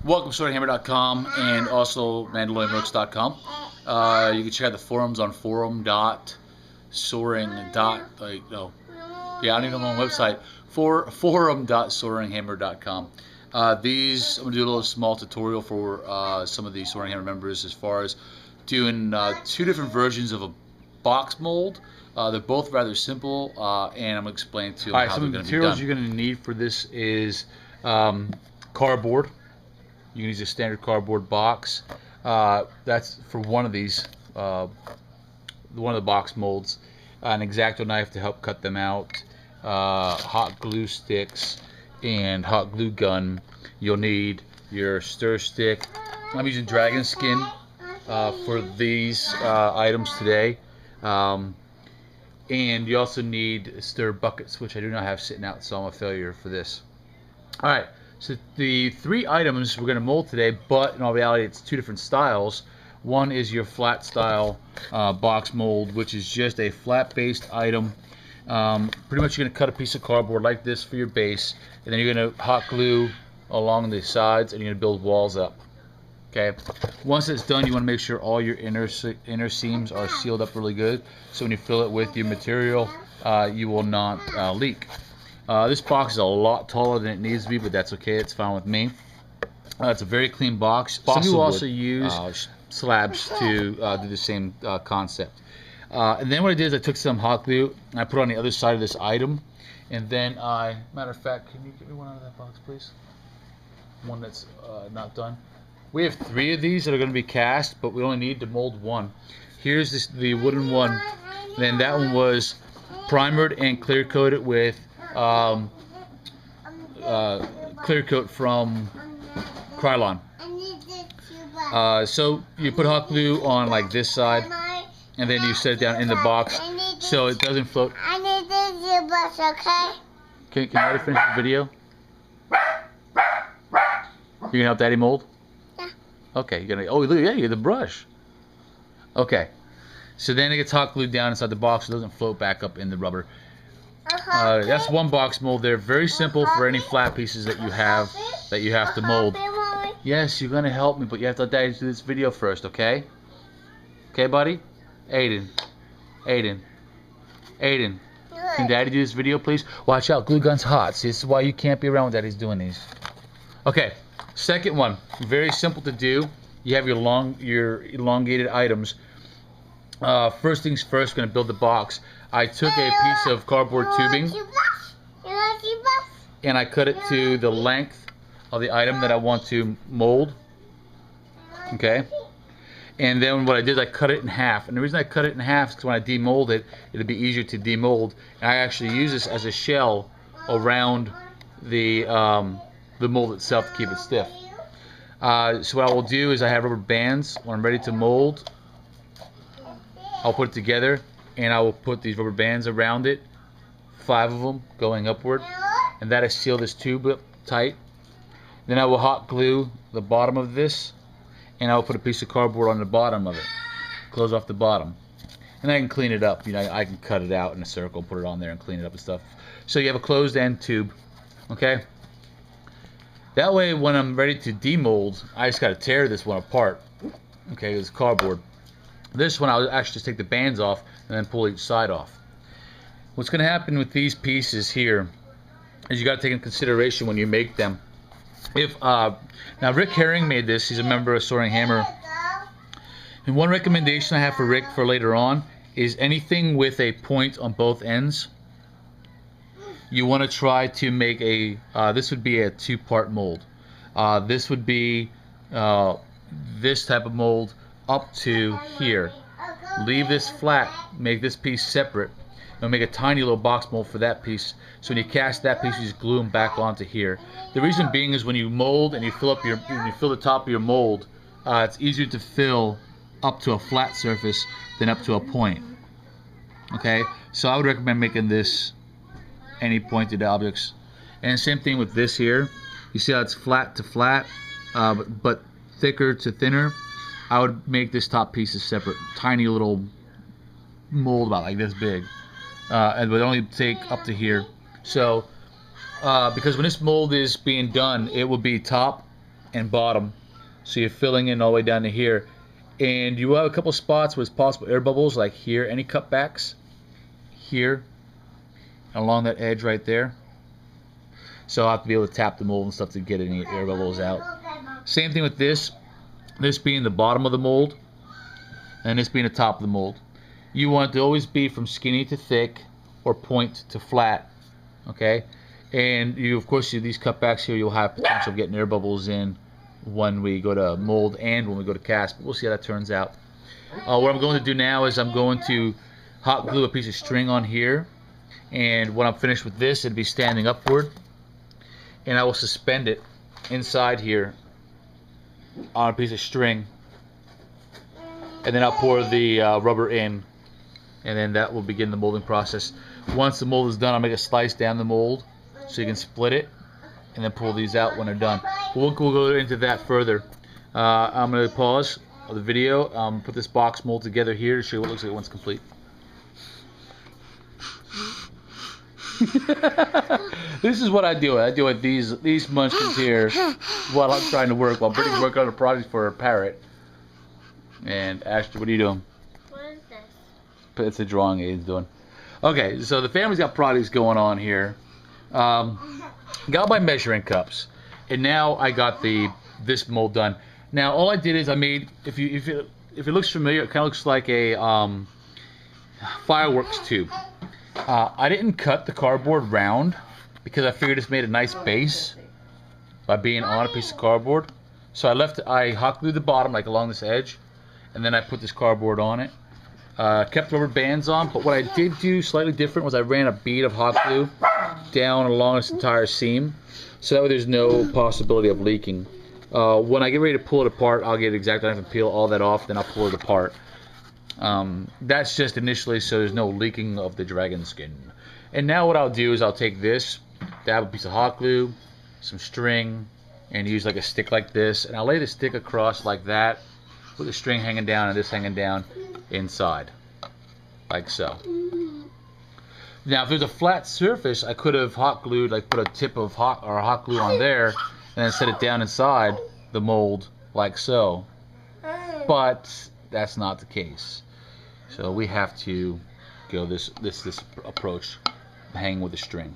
Welcome to SoaringHammer.com and also MandalorianWorks.com. You can check out the forums on forum.soaring. Yeah, I don't even know my own website. Forum.soaringhammer.com. I'm going to do a little small tutorial for some of the Soaring Hammer members as far as doing two different versions of a box mold. They're both rather simple, and I'm going to explain to you how they're going to be done. Some materials you're going to need for this is cardboard. You can use a standard cardboard box. That's for one of these, one of the box molds. An X-Acto knife to help cut them out. Hot glue sticks and hot glue gun. You'll need your stir stick. I'm using dragon skin for these items today. And you also need stir buckets, which I do not have sitting out, so I'm a failure for this. All right. So the three items we're going to mold today, but in all reality it's two different styles. One is your flat style box mold, which is just a flat based item. Pretty much you're going to cut a piece of cardboard like this for your base, and then you're going to hot glue along the sides, and you're going to build walls up. Okay. Once it's done, you want to make sure all your inner seams are sealed up really good, so when you fill it with your material, you will not leak. This box is a lot taller than it needs to be, but that's okay. It's fine with me. It's a very clean box. Some people also use slabs to do the same concept. And then what I did is I took some hot glue and I put it on the other side of this item. And then matter of fact, can you get me one out of that box, please? One that's not done. We have three of these that are going to be cast, but we only need to mold one. Here's the wooden one. And then that one was primered and clear coated with clear coat from Krylon. So you put hot glue on like this side, and then you set it down in the box so it doesn't float. I need this brush, okay? Can you let her finish the video? You gonna help Daddy mold? Yeah. Okay, you're gonna. Oh, look, yeah, you get the brush. Okay. So then it gets hot glued down inside the box so it doesn't float back up in the rubber. That's one box mold there. Very simple for any flat pieces that you have to mold. Yes, you're gonna help me, but you have to let Daddy do this video first, okay? Okay, buddy? Aiden. Can Daddy do this video, please? Watch out, glue gun's hot. See, this is why you can't be around when Daddy's doing these. Okay, second one. Very simple to do. You have your elongated items. First things first, we're gonna build the box. I took a piece of cardboard tubing and I cut it to the length of the item that I want to mold. Okay. And then what I did is I cut it in half. And the reason I cut it in half is because when I demold it, it'll be easier to demold. And I actually use this as a shell around the mold itself to keep it stiff. So what I will do is I have rubber bands. When I'm ready to mold, I'll put it together and I will put these rubber bands around it, 5 of them going upward, and that I seal this tube up tight. Then I will hot glue the bottom of this, and I will put a piece of cardboard on the bottom of it, close off the bottom, and I can clean it up. You know, I can cut it out in a circle, put it on there, and clean it up and stuff. So you have a closed end tube, okay? That way, when I'm ready to demold, I just got to tear this one apart. Okay, it's cardboard. This one I'll actually just take the bands off and then pull each side off. What's going to happen with these pieces here is you got to take into consideration when you make them. Now Rick Herring made this. He's a member of Soaring Hammer. And one recommendation I have for Rick for later on is anything with a point on both ends. You want to try to make a, this would be a 2-part mold. This would be this type of mold up to here. Leave this flat, make this piece separate, and make a tiny little box mold for that piece. So when you cast that piece, you just glue them back onto here. The reason being is when you mold and you fill the top of your mold, it's easier to fill up to a flat surface than up to a point. Okay, so I would recommend making this any pointed objects. And same thing with this here. You see how it's flat to flat, but thicker to thinner. I would make this top piece a separate, tiny little mold about like this big. And would only take up to here. So, because when this mold is being done, it will be top and bottom. So you're filling in all the way down to here. And you have a couple spots where it's possible air bubbles, like here, any cutbacks, here, along that edge right there. So I'll have to be able to tap the mold and stuff to get any air bubbles out. Same thing with this being the bottom of the mold, and this being the top of the mold. You want it to always be from skinny to thick, or point to flat, okay? And you, of course, these cutbacks here, you'll have potential of getting air bubbles in when we go to mold and when we go to cast, but we'll see how that turns out. What I'm going to do now is I'm going to hot glue a piece of string on here, and when I'm finished with this, it'll be standing upward, and I will suspend it inside here on a piece of string, and then I'll pour the rubber in, and then that will begin the molding process. Once the mold is done, I'll make a slice down the mold so you can split it and then pull these out when they're done. We'll go into that further. I'm going to pause the video, put this box mold together here to show you what it looks like once complete. This is what I do. I do with these munchkins here while I'm trying to work, while Brittany's working on a project for her parrot. And Ashley, what are you doing? What is this? It's a drawing Aiden's doing. Okay, so the family's got projects going on here. Got my measuring cups, and now I got this mold done. Now all I did is I made, if it looks familiar, it kind of looks like a fireworks tube. I didn't cut the cardboard round because I figured this made a nice base by being on a piece of cardboard. So I hot glued the bottom like along this edge, and then I put this cardboard on it. Kept rubber bands on, but what I did do slightly different was I ran a bead of hot glue down along this entire seam, so that way there's no possibility of leaking. When I get ready to pull it apart, I'll get exact knife and peel all that off, then I'll pull it apart. That's just initially so there's no leaking of the dragon skin. And now what I'll do is I'll take this, dab a piece of hot glue, some string, and use like a stick like this, and I'll lay the stick across like that, with the string hanging down and this hanging down inside, like so. Now if there's a flat surface, I could have hot glued, like put a tip of hot glue on there, and then set it down inside the mold like so. But that's not the case. So we have to go this approach, hang with the string.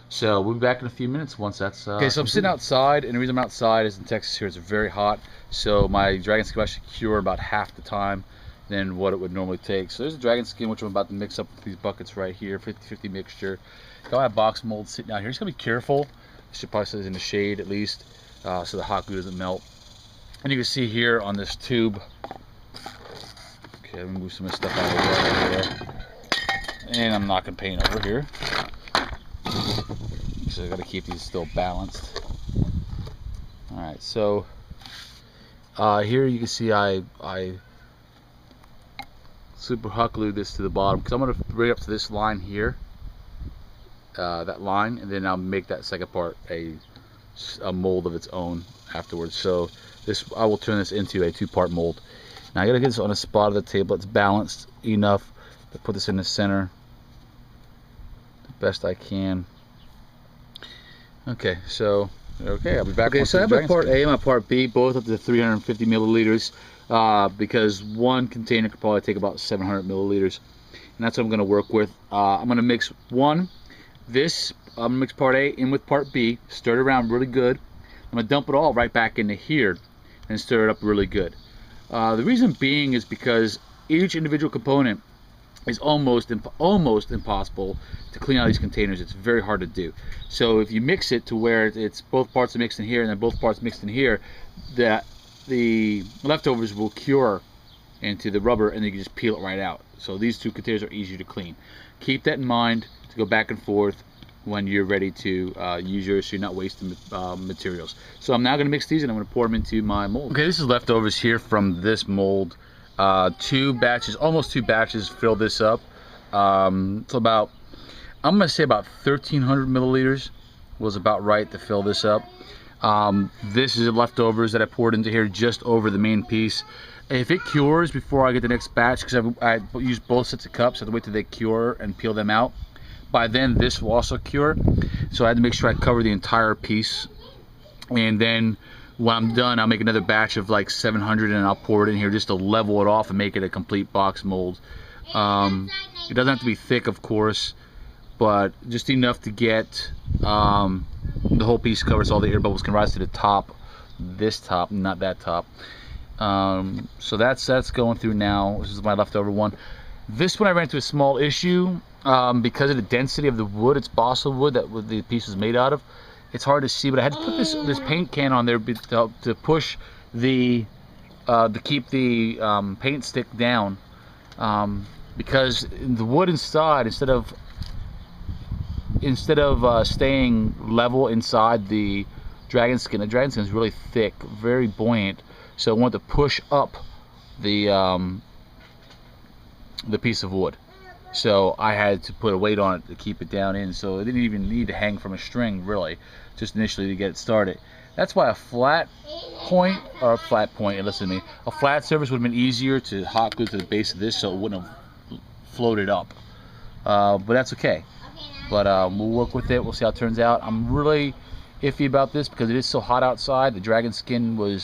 So we'll be back in a few minutes once that's okay. So I'm sitting outside, and the reason I'm outside is in Texas here it's very hot, so my dragon skin will actually cure about half the time than what it would normally take. So there's a dragon skin which I'm about to mix up with these buckets right here, 50-50 mixture. Got my box mold sitting out here. Just gotta be careful. You should probably set it in the shade at least, so the hot glue doesn't melt. And you can see here on this tube. Okay, let me move some of this stuff out of the way. And I'm not gonna paint over here. So I got to keep these still balanced. All right, so here you can see I super hot glued this to the bottom because I'm going to bring it up to this line here, that line, and then I'll make that second part a mold of its own afterwards. So I will turn this into a two-part mold. Now I got to get this on a spot of the table that's balanced enough to put this in the center the best I can. Okay, so I'll be back. Okay, so I have my part A and my part B, both up to 350 milliliters, because one container could probably take about 700 milliliters, and that's what I'm going to work with. I'm going to mix I'm going to mix part A in with part B, stir it around really good. I'm going to dump it all right back into here and stir it up really good. The reason being is because each individual component is almost impossible to clean out these containers. It's very hard to do. So if you mix it to where it's both parts are mixed in here and then both parts mixed in here, that the leftovers will cure into the rubber and then you can just peel it right out. So these two containers are easy to clean. Keep that in mind to go back and forth when you're ready to use yours so you're not wasting materials. So I'm now going to mix these and I'm going to pour them into my mold. Okay, this is leftovers here from this mold. Almost two batches fill this up. So about, I'm gonna say about 1,300 milliliters was about right to fill this up. This is the leftovers that I poured into here just over the main piece. If it cures before I get the next batch, because I used both sets of cups, I have to wait till they cure and peel them out. By then this will also cure, so I had to make sure I cover the entire piece. And then when I'm done, I'll make another batch of like 700 and I'll pour it in here just to level it off and make it a complete box mold. It doesn't have to be thick, of course, but just enough to get the whole piece covered so all the air bubbles can rise to the top. This top, not that top. So that's going through now. This is my leftover one. This one I ran into a small issue because of the density of the wood. It's balsa wood that the piece is made out of. It's hard to see, but I had to put this paint can on there to push the to keep the paint stick down, because the wood inside, instead of staying level inside the dragon skin is really thick, very buoyant, so I wanted to push up the piece of wood. So I had to put a weight on it to keep it down in, so it didn't even need to hang from a string, really, just initially to get it started. That's why a flat point, and listen to me, a flat surface would have been easier to hot glue to the base of this so it wouldn't have floated up. But that's okay. But we'll work with it, we'll see how it turns out. I'm really iffy about this because it is so hot outside. The dragon skin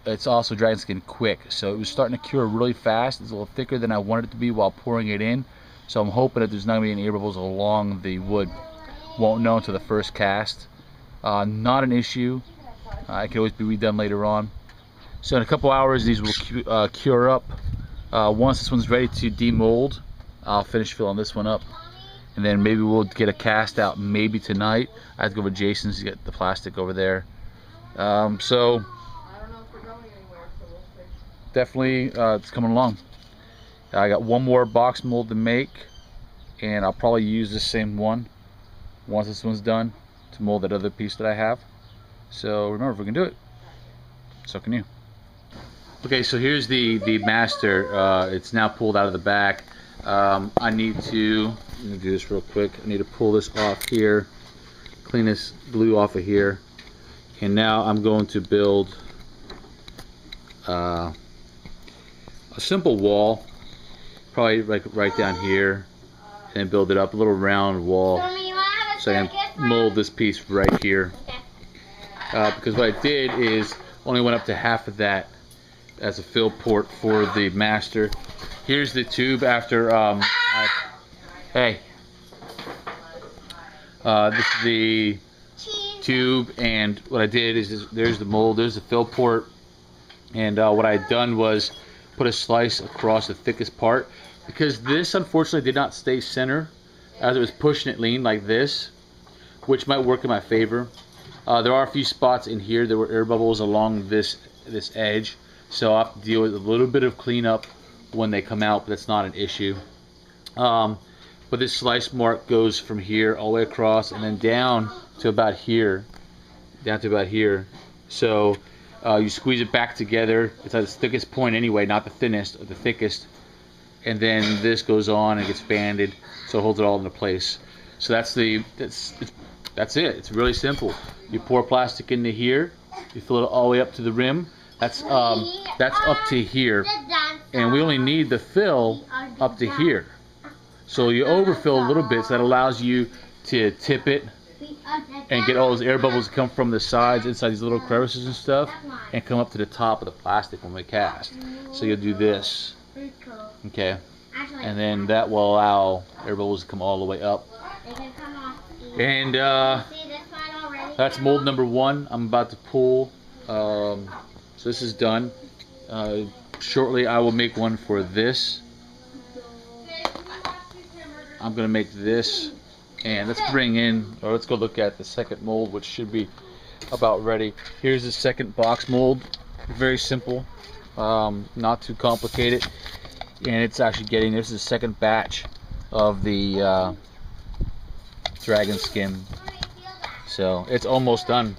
it's also dragon skin quick, so it was starting to cure really fast. It's a little thicker than I wanted it to be while pouring it in, so I'm hoping that there's not going to be any air bubbles along the wood. Won't know until the first cast. Not an issue. It can always be redone later on. So in a couple hours these will cure up. Once this one's ready to demold, I'll finish filling this one up, and then maybe we'll get a cast out maybe tonight. I have to go with Jason's to get the plastic over there. So definitely it's coming along. I got one more box mold to make, and I'll probably use the same one once this one's done to mold that other piece that I have. So remember, if we can do it, so can you. Okay, so here's the master. It's now pulled out of the back. I need to do this real quick. I need to pull this off here, clean this glue off of here, and now I'm going to build a simple wall, probably like right down here, and build it up, a little round wall, so I can mold this piece right here. Because what I did is only went up to half of that as a fill port for the master. Here's the tube after this is the tube, and what I did is there's the mold, there's the fill port, and what I had done was put a slice across the thickest part, because this unfortunately did not stay center as it was pushing it lean like this, which might work in my favor. There are a few spots in here that were air bubbles along this edge, so I'll have to deal with a little bit of cleanup when they come out, but that's not an issue. But this slice mark goes from here all the way across and then down to about here, so you squeeze it back together. It's at its thickest point anyway, not the thinnest, or the thickest, and then this goes on and gets banded, so it holds it all into place. So that's it. It's really simple. You pour plastic into here, you fill it all the way up to the rim. That's up to here, and we only need the fill up to here. So you overfill a little bit, so that allows you to tip it and get all those air bubbles that come from the sides inside these little crevices and stuff, and come up to the top of the plastic when we cast. So you'll do this, okay, and then that will allow air bubbles to come all the way up. And that's mold number one. I'm about to pull. So this is done. Shortly I will make one for this. I'm gonna make this, and let's go look at the second mold, which should be about ready. Here's the second box mold. Very simple, not too complicated, and it's actually this is the second batch of the dragon skin, so it's almost done.